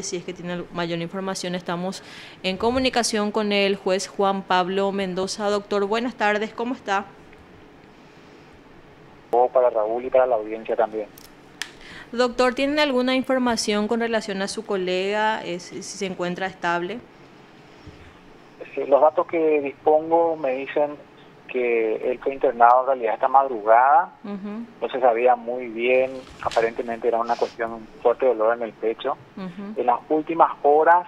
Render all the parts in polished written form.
Si es que tiene mayor información, estamos en comunicación con el juez Juan Pablo Mendoza. Doctor, buenas tardes, ¿cómo está? Para Raúl y para la audiencia también. Doctor, ¿tiene alguna información con relación a su colega, si se encuentra estable? Sí, los datos que dispongo me dicen que él fue internado en realidad esta madrugada, Ujú, no se sabía muy bien, aparentemente era una cuestión, un fuerte dolor en el pecho. ujú, En las últimas horas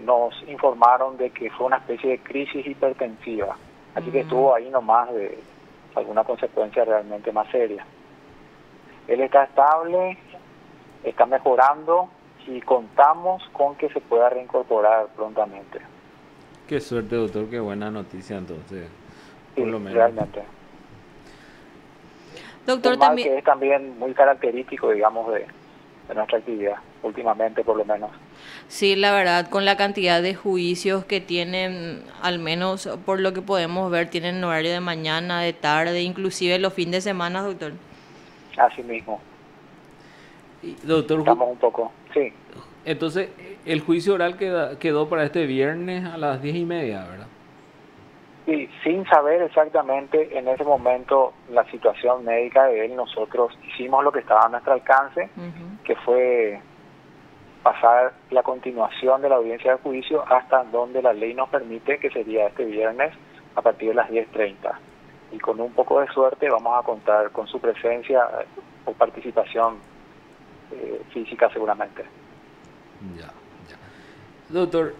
nos informaron de que fue una especie de crisis hipertensiva, así que mm. estuvo ahí nomás de alguna consecuencia realmente más seria. Él está estable, está mejorando y contamos con que se pueda reincorporar prontamente. Qué suerte, doctor, qué buena noticia entonces, por Sí, lo menos. realmente. Doctor, Un mal también, que es también muy característico, digamos, de nuestra actividad, últimamente por lo menos. sí, la verdad, con la cantidad de juicios que tienen, al menos por lo que podemos ver, tienen horario de mañana, de tarde, inclusive los fines de semana, doctor. Así mismo, Y, doctor, estamos un poco, sí, entonces el juicio oral quedó para este viernes a las 10:30, ¿verdad? y sin saber exactamente en ese momento la situación médica de él, nosotros hicimos lo que estaba a nuestro alcance, Ujú. que fue pasar la continuación de la audiencia de juicio hasta donde la ley nos permite, que sería este viernes a partir de las 10:30. Y con un poco de suerte vamos a contar con su presencia o participación física seguramente. Ya, ya. Doctor,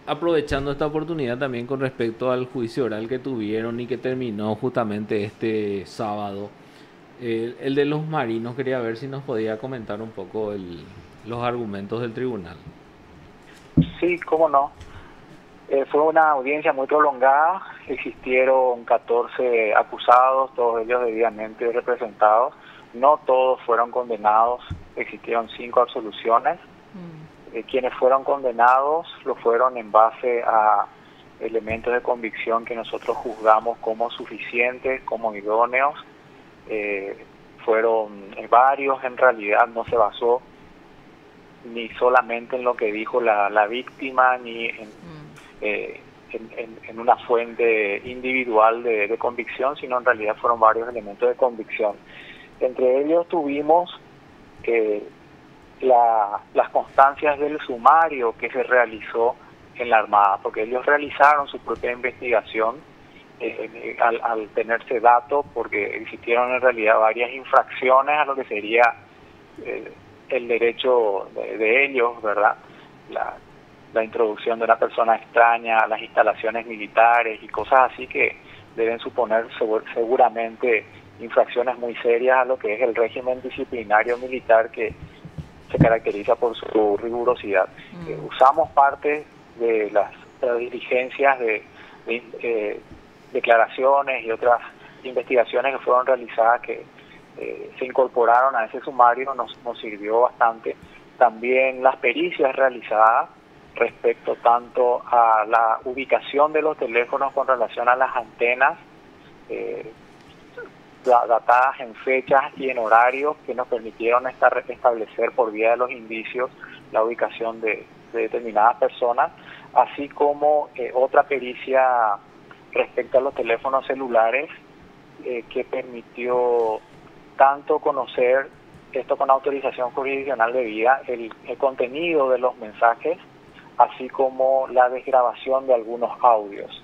aprovechando esta oportunidad también con respecto al juicio oral que tuvieron y que terminó justamente este sábado, el de los marinos, quería ver si nos podía comentar un poco los argumentos del tribunal. Sí, cómo no. Fue una audiencia muy prolongada, existieron 14 acusados, todos ellos debidamente representados. No todos fueron condenados, existieron 5 absoluciones. Quienes fueron condenados lo fueron en base a elementos de convicción que nosotros juzgamos como suficientes, como idóneos. Fueron varios, en realidad no se basó ni solamente en lo que dijo la víctima, ni en una fuente individual de convicción, sino en realidad fueron varios elementos de convicción. Entre ellos tuvimos las constancias del sumario que se realizó en la Armada, porque ellos realizaron su propia investigación al tenerse datos, porque existieron en realidad varias infracciones a lo que sería eh, el derecho de ellos, ¿verdad? La introducción de una persona extraña a las instalaciones militares y cosas así que deben suponer seguramente infracciones muy serias a lo que es el régimen disciplinario militar, que se caracteriza por su rigurosidad. Usamos parte de las diligencias de declaraciones y otras investigaciones que fueron realizadas, que se incorporaron a ese sumario, nos sirvió bastante. También las pericias realizadas respecto tanto a la ubicación de los teléfonos con relación a las antenas, eh, datadas en fechas y en horarios que nos permitieron establecer por vía de los indicios la ubicación de determinadas personas, así como otra pericia respecto a los teléfonos celulares, que permitió tanto conocer, esto con autorización jurisdiccional debida, el contenido de los mensajes, así como la desgrabación de algunos audios.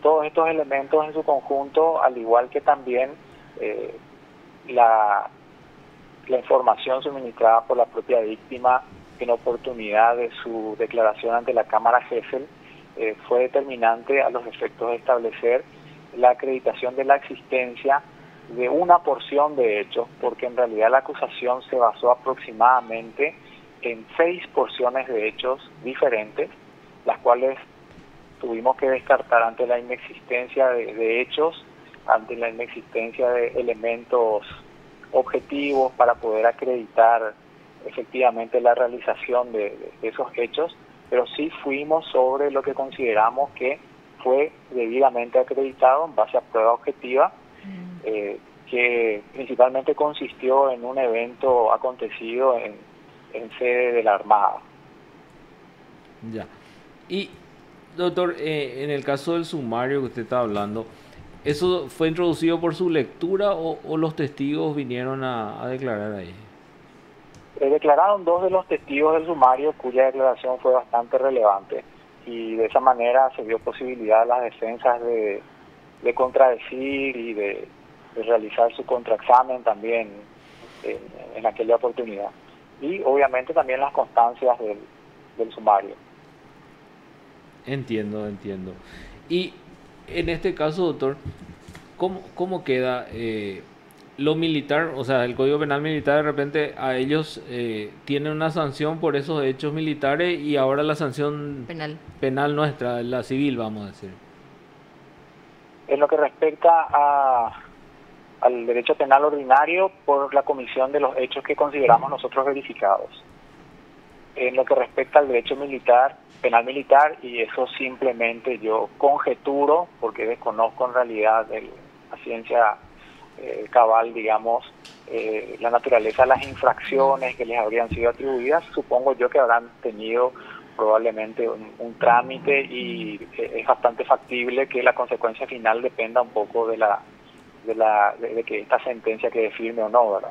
Todos estos elementos en su conjunto, al igual que también eh, la, la información suministrada por la propia víctima en oportunidad de su declaración ante la Cámara Gesell, fue determinante a los efectos de establecer la acreditación de la existencia de una porción de hechos, porque en realidad la acusación se basó aproximadamente en 6 porciones de hechos diferentes, las cuales tuvimos que descartar ante la inexistencia de hechos, ante la inexistencia de elementos objetivos para poder acreditar efectivamente la realización de esos hechos, pero sí fuimos sobre lo que consideramos que fue debidamente acreditado en base a prueba objetiva, que principalmente consistió en un evento acontecido en sede de la Armada. Ya. Y, doctor, en el caso del sumario que usted está hablando, ¿eso fue introducido por su lectura o los testigos vinieron a declarar ahí? Declararon dos de los testigos del sumario cuya declaración fue bastante relevante y de esa manera se dio posibilidad a las defensas de contradecir y de realizar su contraexamen también en aquella oportunidad. Y obviamente también las constancias del sumario. Entiendo. Y en este caso, doctor, ¿cómo queda lo militar? O sea, el Código Penal Militar de repente a ellos tienen una sanción por esos hechos militares y ahora la sanción penal nuestra, la civil, vamos a decir. En lo que respecta al derecho penal ordinario, por la comisión de los hechos que consideramos nosotros verificados. En lo que respecta al derecho penal militar, y eso simplemente yo conjeturo, porque desconozco en realidad la ciencia cabal, digamos, la naturaleza de las infracciones que les habrían sido atribuidas, supongo yo que habrán tenido probablemente un trámite y es bastante factible que la consecuencia final dependa un poco de que esta sentencia quede firme o no, ¿verdad?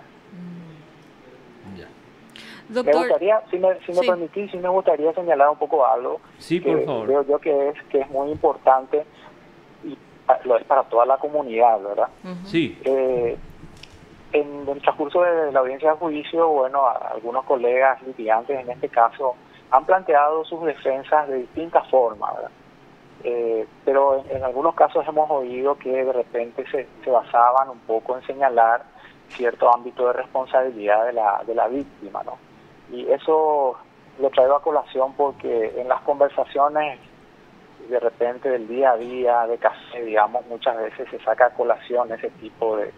Doctor, me gustaría, si me permitís, me gustaría señalar un poco algo. Sí, por favor. Creo yo que es muy importante y lo es para toda la comunidad, ¿verdad? Sí. En el transcurso de la audiencia de juicio, bueno, algunos colegas litigantes en este caso han planteado sus defensas de distintas formas, ¿verdad? Pero en algunos casos hemos oído que de repente se basaban un poco en señalar cierto ámbito de responsabilidad de la víctima, ¿no? Y eso lo traigo a colación porque en las conversaciones de repente del día a día, de café, digamos, muchas veces se saca a colación ese tipo de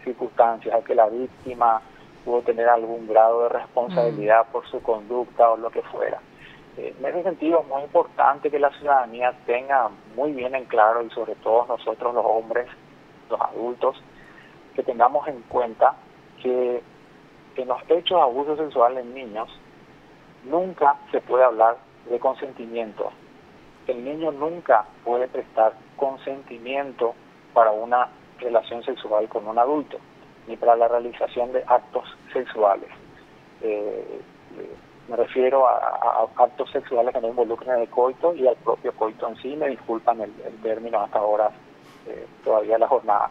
circunstancias, de que la víctima pudo tener algún grado de responsabilidad por su conducta o lo que fuera. En ese sentido es muy importante que la ciudadanía tenga muy bien en claro, y sobre todo nosotros los hombres, los adultos, que tengamos en cuenta que en los hechos de abuso sexual en niños nunca se puede hablar de consentimiento. El niño nunca puede prestar consentimiento para una relación sexual con un adulto, ni para la realización de actos sexuales. Me refiero a actos sexuales que no involucren el coito y al propio coito en sí. Me disculpan el término hasta ahora, todavía la jornada.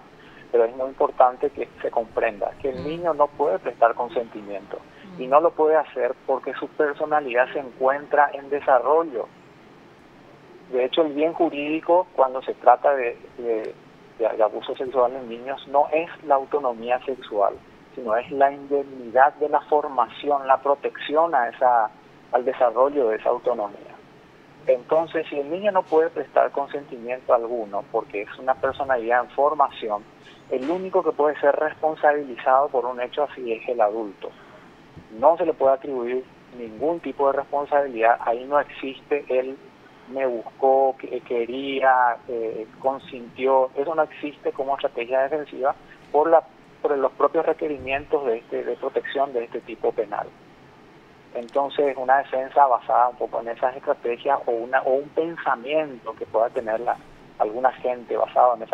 Pero es muy importante que se comprenda que el niño no puede prestar consentimiento y no lo puede hacer porque su personalidad se encuentra en desarrollo. De hecho, el bien jurídico, cuando se trata de abuso sexual en niños, no es la autonomía sexual, sino es la indemnidad de la formación, la protección al desarrollo de esa autonomía. Entonces, si el niño no puede prestar consentimiento alguno porque es una personalidad en formación, el único que puede ser responsabilizado por un hecho así es el adulto. No se le puede atribuir ningún tipo de responsabilidad. Ahí no existe el me buscó, quería, consintió. Eso no existe como estrategia defensiva por los propios requerimientos de protección de este tipo penal. Entonces, una defensa basada un poco en esas estrategias o un pensamiento que pueda tener alguna gente basado en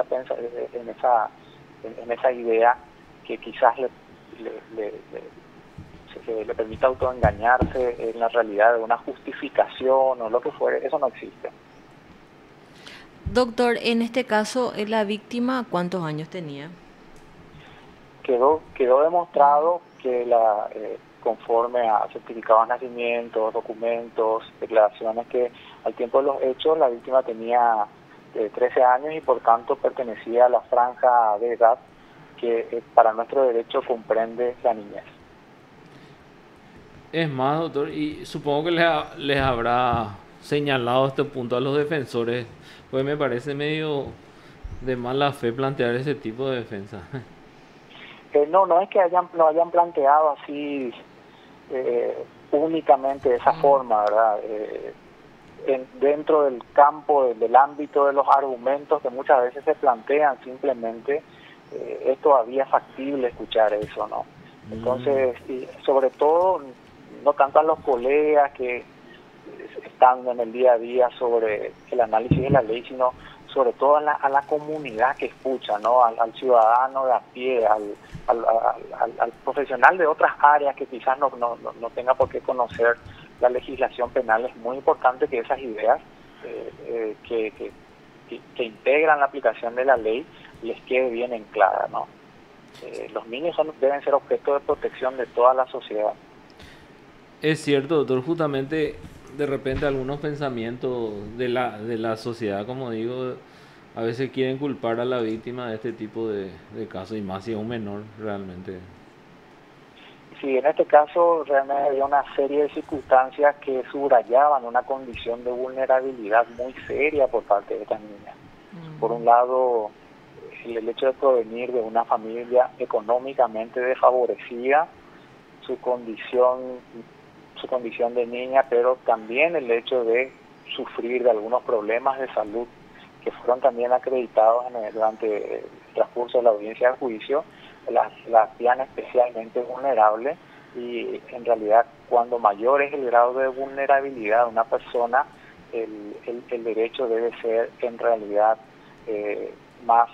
esa idea que quizás le permita autoengañarse en la realidad de una justificación o lo que fuere, eso no existe. Doctor, en este caso, ¿la víctima cuántos años tenía? Quedó demostrado que conforme a certificados de nacimiento, documentos, declaraciones, que al tiempo de los hechos la víctima tenía 13 años y por tanto pertenecía a la franja de edad que para nuestro derecho comprende la niñez. Es más, doctor, y supongo que les habrá señalado este punto a los defensores, pues me parece medio de mala fe plantear ese tipo de defensa. No es que lo hayan planteado así únicamente de esa forma, ¿verdad? Dentro del campo, del ámbito de los argumentos que muchas veces se plantean, simplemente es todavía factible escuchar eso, ¿no? Entonces, y sobre todo, no tanto a los colegas que están en el día a día sobre el análisis de la ley, sino sobre todo a la comunidad que escucha, ¿no? Al ciudadano de a pie, al profesional de otras áreas que quizás no tenga por qué conocer la legislación penal. Es muy importante que esas ideas que integran la aplicación de la ley les quede bien en clara, ¿no? Los niños deben ser objeto de protección de toda la sociedad. Es cierto, doctor, justamente de repente algunos pensamientos de la sociedad, como digo, a veces quieren culpar a la víctima de este tipo de casos, y más si es un menor realmente. Sí, en este caso realmente había una serie de circunstancias que subrayaban una condición de vulnerabilidad muy seria por parte de esta niña. Por un lado, el hecho de provenir de una familia económicamente desfavorecida, su condición de niña, pero también el hecho de sufrir de algunos problemas de salud que fueron también acreditados durante el transcurso de la audiencia de juicio, la hacían especialmente vulnerable. Y en realidad, cuando mayor es el grado de vulnerabilidad de una persona, el derecho debe ser en realidad más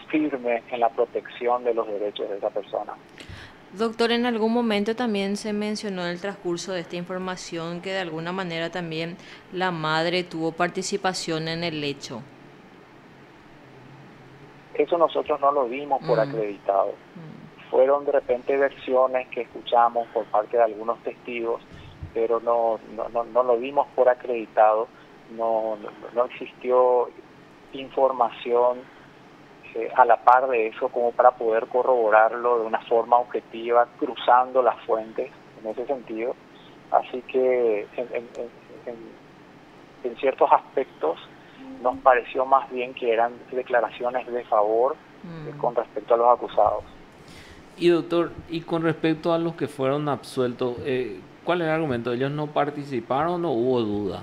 firme en la protección de los derechos de esa persona. Doctor, en algún momento también se mencionó en el transcurso de esta información que de alguna manera también la madre tuvo participación en el hecho. Eso nosotros no lo dimos por acreditado. Fueron de repente versiones que escuchamos por parte de algunos testigos, pero no lo dimos por acreditado. No existió información a la par de eso como para poder corroborarlo de una forma objetiva, cruzando las fuentes en ese sentido. Así que en ciertos aspectos nos pareció más bien que eran declaraciones de favor con respecto a los acusados. Y doctor, y con respecto a los que fueron absueltos, ¿cuál es el argumento? ¿Ellos no participaron o hubo duda?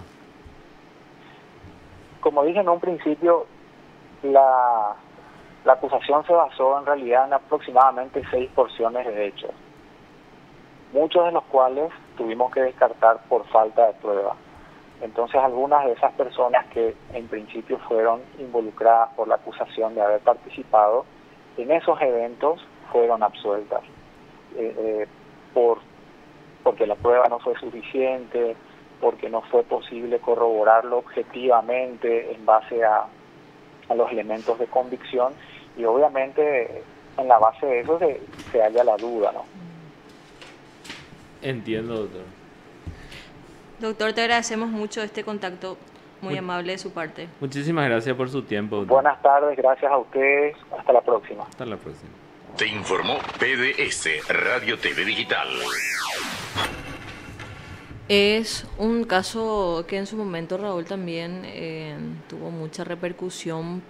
Como dije en un principio, la acusación se basó en realidad en aproximadamente 6 porciones de hechos, muchos de los cuales tuvimos que descartar por falta de prueba. Entonces, algunas de esas personas que en principio fueron involucradas por la acusación de haber participado en esos eventos fueron absueltas porque la prueba no fue suficiente, porque no fue posible corroborarlo objetivamente en base a los elementos de convicción, y obviamente en la base de eso se halla la duda, ¿no? Entiendo, doctor. Doctor, te agradecemos mucho este contacto muy amable de su parte. Muchísimas gracias por su tiempo, doctor. Buenas tardes, gracias a ustedes, hasta la próxima. Hasta la próxima. Te informó PDS Radio TV Digital. Es un caso que en su momento, Raúl, también tuvo mucha repercusión